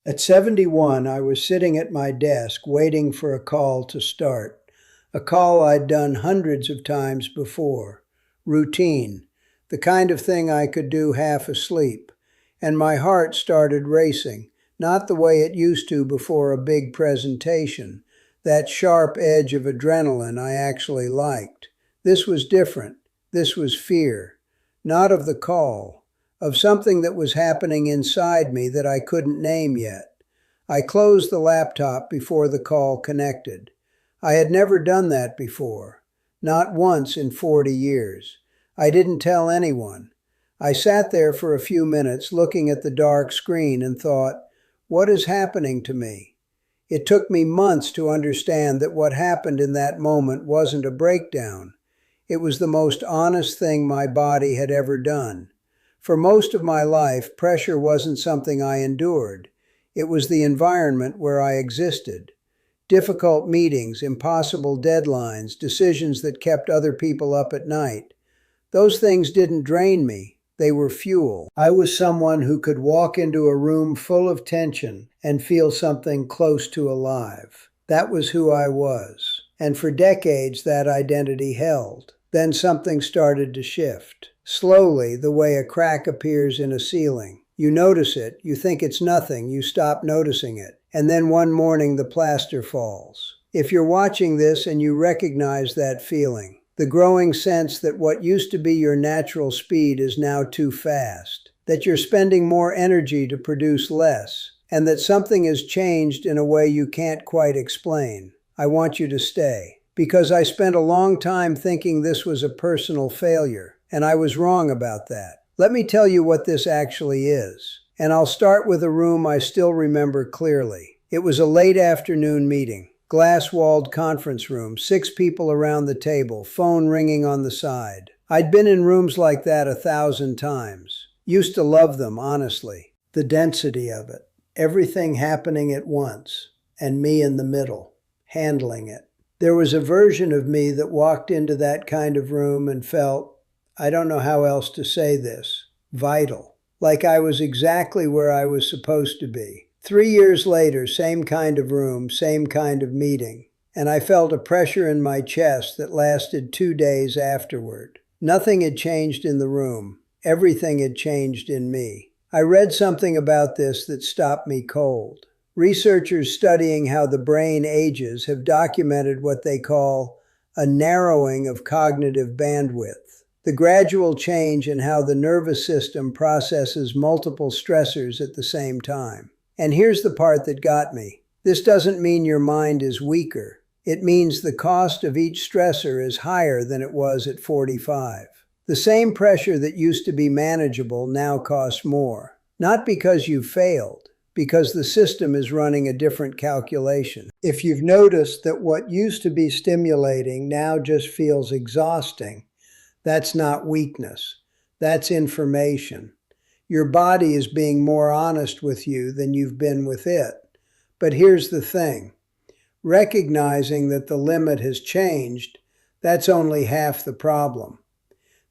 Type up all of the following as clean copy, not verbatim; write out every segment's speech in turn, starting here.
At 71, I was sitting at my desk waiting for a call to start. A call I'd done hundreds of times before. Routine, the kind of thing I could do half asleep. And my heart started racing, not the way it used to before a big presentation, that sharp edge of adrenaline I actually liked. This was different. This was fear. Not of the call, of something that was happening inside me that I couldn't name yet. I closed the laptop before the call connected. I had never done that before, not once in 40 years. I didn't tell anyone. I sat there for a few minutes looking at the dark screen and thought, what is happening to me? It took me months to understand that what happened in that moment wasn't a breakdown. It was the most honest thing my body had ever done. For most of my life, pressure wasn't something I endured. It was the environment where I existed. Difficult meetings, impossible deadlines, decisions that kept other people up at night. Those things didn't drain me. They were fuel. I was someone who could walk into a room full of tension and feel something close to alive. That was who I was. And for decades, that identity held. Then something started to shift. Slowly, the way a crack appears in a ceiling. You notice it, you think it's nothing, you stop noticing it. And then one morning the plaster falls. If you're watching this and you recognize that feeling, the growing sense that what used to be your natural speed is now too fast, that you're spending more energy to produce less, and that something has changed in a way you can't quite explain, I want you to stay. Because I spent a long time thinking this was a personal failure, and I was wrong about that. Let me tell you what this actually is. And I'll start with a room I still remember clearly. It was a late afternoon meeting. Glass-walled conference room, 6 people around the table, phone ringing on the side. I'd been in rooms like that 1,000 times. Used to love them, honestly. The density of it. Everything happening at once. And me in the middle, handling it. There was a version of me that walked into that kind of room and felt, I don't know how else to say this, vital. Like I was exactly where I was supposed to be. 3 years later, same kind of room, same kind of meeting. And I felt a pressure in my chest that lasted 2 days afterward. Nothing had changed in the room. Everything had changed in me. I read something about this that stopped me cold. Researchers studying how the brain ages have documented what they call a narrowing of cognitive bandwidth, the gradual change in how the nervous system processes multiple stressors at the same time. And here's the part that got me. This doesn't mean your mind is weaker. It means the cost of each stressor is higher than it was at 45. The same pressure that used to be manageable now costs more. Not because you failed, because the system is running a different calculation. If you've noticed that what used to be stimulating now just feels exhausting, that's not weakness. That's information. Your body is being more honest with you than you've been with it. But here's the thing. Recognizing that the limit has changed, that's only half the problem.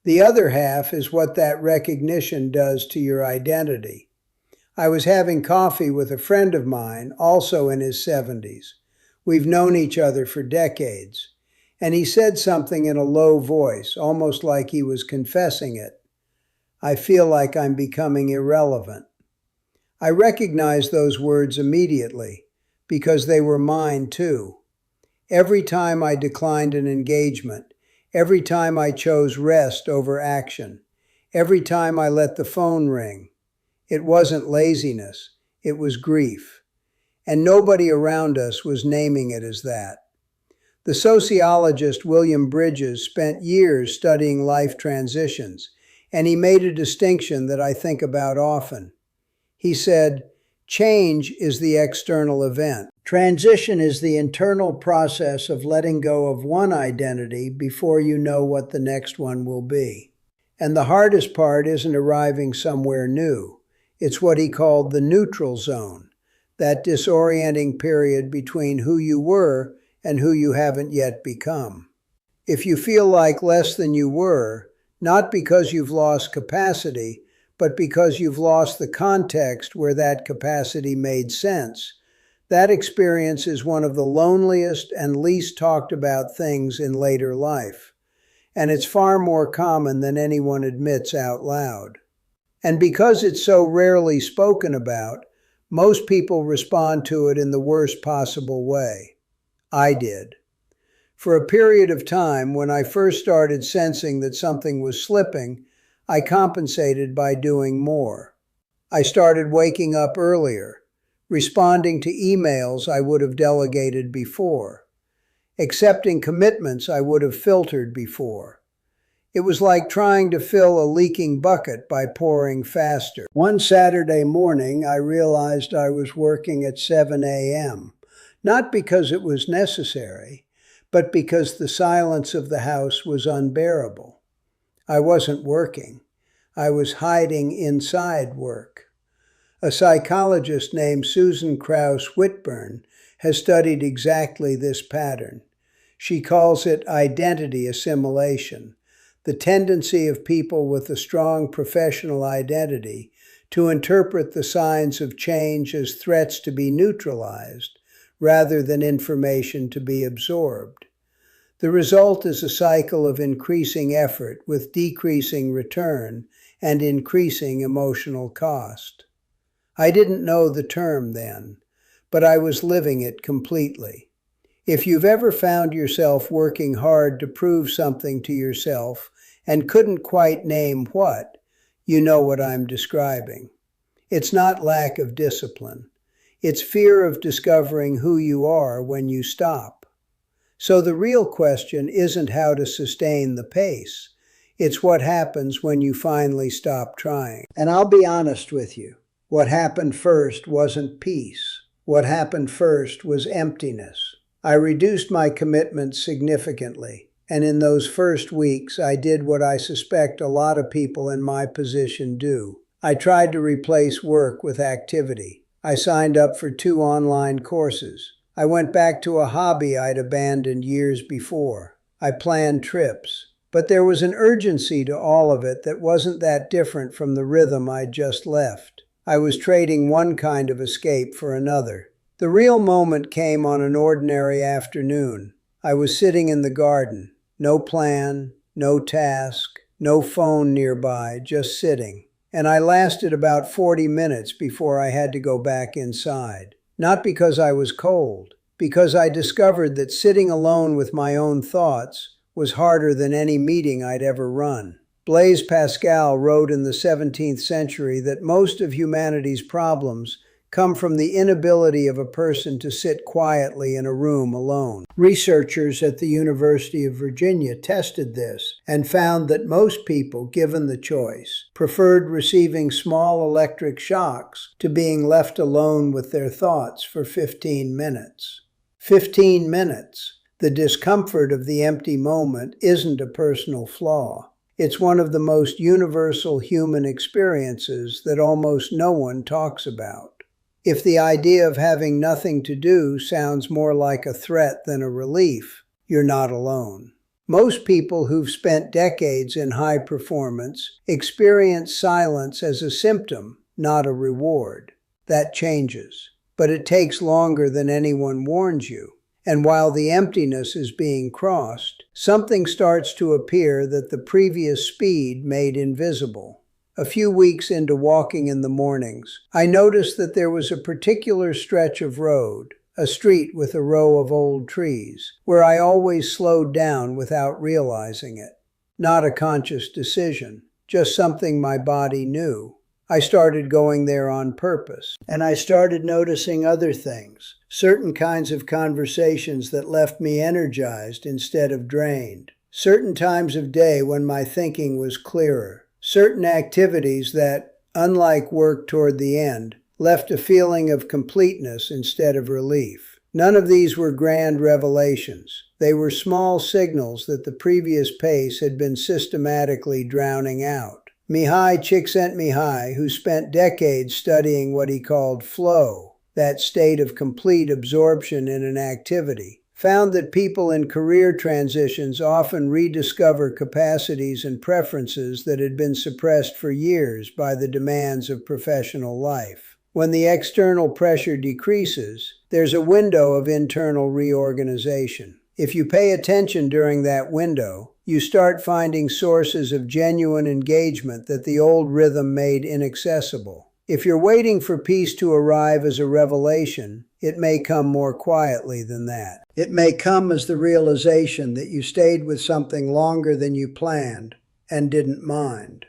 The other half is what that recognition does to your identity. I was having coffee with a friend of mine, also in his 70s. We've known each other for decades. And he said something in a low voice, almost like he was confessing it. I feel like I'm becoming irrelevant. I recognized those words immediately, because they were mine too. Every time I declined an engagement, every time I chose rest over action, every time I let the phone ring, it wasn't laziness, it was grief. And nobody around us was naming it as that. The sociologist William Bridges spent years studying life transitions, and he made a distinction that I think about often. He said, change is the external event. Transition is the internal process of letting go of one identity before you know what the next one will be. And the hardest part isn't arriving somewhere new. It's what he called the neutral zone, that disorienting period between who you were and who you haven't yet become. If you feel like less than you were, not because you've lost capacity, but because you've lost the context where that capacity made sense. That experience is one of the loneliest and least talked about things in later life, and it's far more common than anyone admits out loud. And because it's so rarely spoken about, most people respond to it in the worst possible way. I did. For a period of time, when I first started sensing that something was slipping, I compensated by doing more. I started waking up earlier, responding to emails I would have delegated before, accepting commitments I would have filtered before. It was like trying to fill a leaking bucket by pouring faster. One Saturday morning, I realized I was working at 7 a.m., not because it was necessary, but because the silence of the house was unbearable. I wasn't working. I was hiding inside work. A psychologist named Susan Krauss Whitburn has studied exactly this pattern. She calls it identity assimilation, the tendency of people with a strong professional identity to interpret the signs of change as threats to be neutralized rather than information to be absorbed. The result is a cycle of increasing effort with decreasing return and increasing emotional cost. I didn't know the term then, but I was living it completely. If you've ever found yourself working hard to prove something to yourself and couldn't quite name what, you know what I'm describing. It's not lack of discipline. It's fear of discovering who you are when you stop. So the real question isn't how to sustain the pace. It's what happens when you finally stop trying. And I'll be honest with you. What happened first wasn't peace. What happened first was emptiness. I reduced my commitment significantly. And in those first weeks, I did what I suspect a lot of people in my position do. I tried to replace work with activity. I signed up for 2 online courses. I went back to a hobby I'd abandoned years before. I planned trips. But there was an urgency to all of it that wasn't that different from the rhythm I'd just left. I was trading one kind of escape for another. The real moment came on an ordinary afternoon. I was sitting in the garden. No plan, no task, no phone nearby, just sitting. And I lasted about 40 minutes before I had to go back inside. Not because I was cold, because I discovered that sitting alone with my own thoughts was harder than any meeting I'd ever run. Blaise Pascal wrote in the 17th century that most of humanity's problems come from the inability of a person to sit quietly in a room alone. Researchers at the University of Virginia tested this and found that most people, given the choice, preferred receiving small electric shocks to being left alone with their thoughts for 15 minutes. 15 minutes. The discomfort of the empty moment isn't a personal flaw. It's one of the most universal human experiences that almost no one talks about. If the idea of having nothing to do sounds more like a threat than a relief, you're not alone. Most people who've spent decades in high performance experience silence as a symptom, not a reward. That changes, but it takes longer than anyone warns you. And while the emptiness is being crossed, something starts to appear that the previous speed made invisible. A few weeks into walking in the mornings, I noticed that there was a particular stretch of road, a street with a row of old trees, where I always slowed down without realizing it. Not a conscious decision, just something my body knew. I started going there on purpose, and I started noticing other things, certain kinds of conversations that left me energized instead of drained, certain times of day when my thinking was clearer. Certain activities that, unlike work toward the end, left a feeling of completeness instead of relief. None of these were grand revelations. They were small signals that the previous pace had been systematically drowning out. Mihai Csikszentmihalyi, who spent decades studying what he called flow, that state of complete absorption in an activity, found that people in career transitions often rediscover capacities and preferences that had been suppressed for years by the demands of professional life. When the external pressure decreases, there's a window of internal reorganization. If you pay attention during that window, you start finding sources of genuine engagement that the old rhythm made inaccessible. If you're waiting for peace to arrive as a revelation, it may come more quietly than that. It may come as the realization that you stayed with something longer than you planned and didn't mind.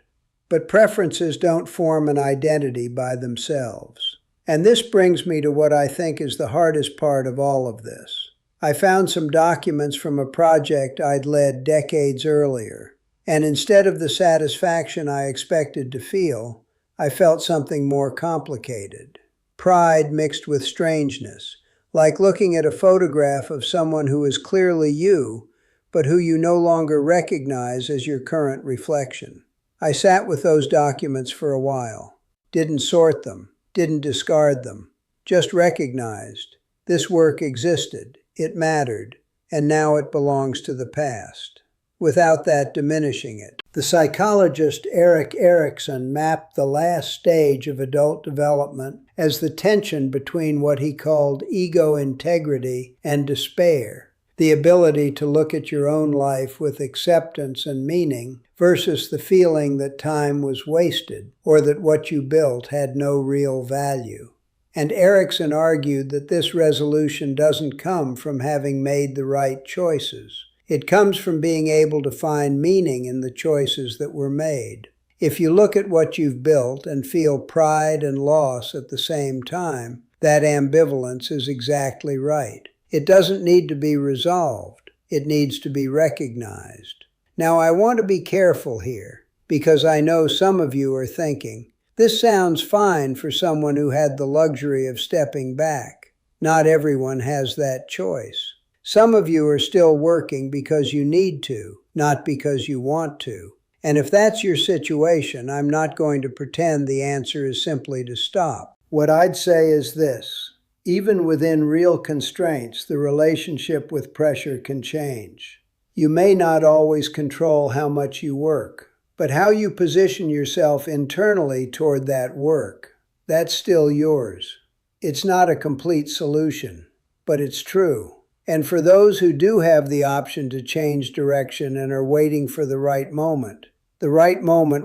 But preferences don't form an identity by themselves. And this brings me to what I think is the hardest part of all of this. I found some documents from a project I'd led decades earlier, and instead of the satisfaction I expected to feel, I felt something more complicated. Pride mixed with strangeness, like looking at a photograph of someone who is clearly you, but who you no longer recognize as your current reflection. I sat with those documents for a while, didn't sort them, didn't discard them, just recognized this work existed, it mattered, and now it belongs to the past, without that diminishing it. The psychologist Erik Erikson mapped the last stage of adult development as the tension between what he called ego integrity and despair, the ability to look at your own life with acceptance and meaning versus the feeling that time was wasted or that what you built had no real value. And Erikson argued that this resolution doesn't come from having made the right choices. It comes from being able to find meaning in the choices that were made. If you look at what you've built and feel pride and loss at the same time, that ambivalence is exactly right. It doesn't need to be resolved. It needs to be recognized. Now, I want to be careful here, because I know some of you are thinking, this sounds fine for someone who had the luxury of stepping back. Not everyone has that choice. Some of you are still working because you need to, not because you want to. And if that's your situation, I'm not going to pretend the answer is simply to stop. What I'd say is this: even within real constraints, the relationship with pressure can change. You may not always control how much you work, but how you position yourself internally toward that work, that's still yours. It's not a complete solution, but it's true. And for those who do have the option to change direction and are waiting for the right moment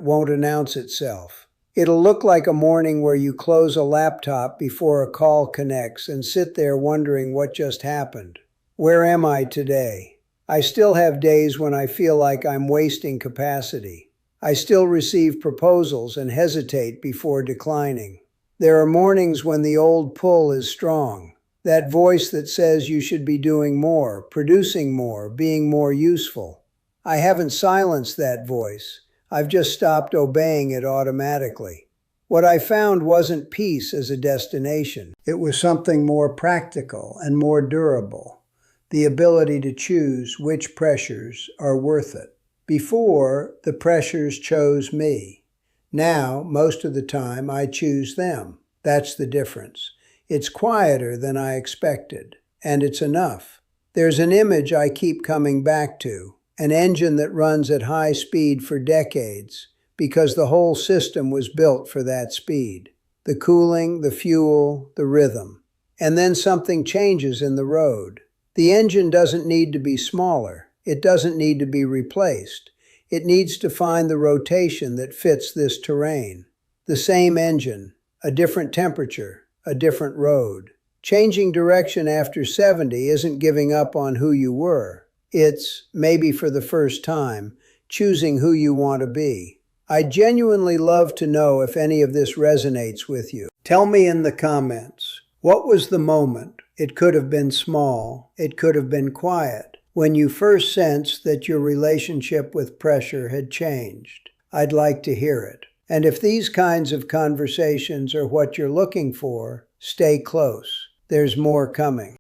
won't announce itself. It'll look like a morning where you close a laptop before a call connects and sit there wondering what just happened. Where am I today? I still have days when I feel like I'm wasting capacity. I still receive proposals and hesitate before declining. There are mornings when the old pull is strong, that voice that says you should be doing more, producing more, being more useful. I haven't silenced that voice. I've just stopped obeying it automatically. What I found wasn't peace as a destination. It was something more practical and more durable, the ability to choose which pressures are worth it. Before, the pressures chose me. Now, most of the time, I choose them. That's the difference. It's quieter than I expected, and it's enough. There's an image I keep coming back to, an engine that runs at high speed for decades, because the whole system was built for that speed. The cooling, the fuel, the rhythm. And then something changes in the road. The engine doesn't need to be smaller. It doesn't need to be replaced. It needs to find the rotation that fits this terrain. The same engine, a different temperature, a different road. Changing direction after 70 isn't giving up on who you were. It's, maybe for the first time, choosing who you want to be. I'd genuinely love to know if any of this resonates with you. Tell me in the comments, what was the moment? It could have been small, it could have been quiet, when you first sensed that your relationship with pressure had changed. I'd like to hear it. And if these kinds of conversations are what you're looking for, stay close. There's more coming.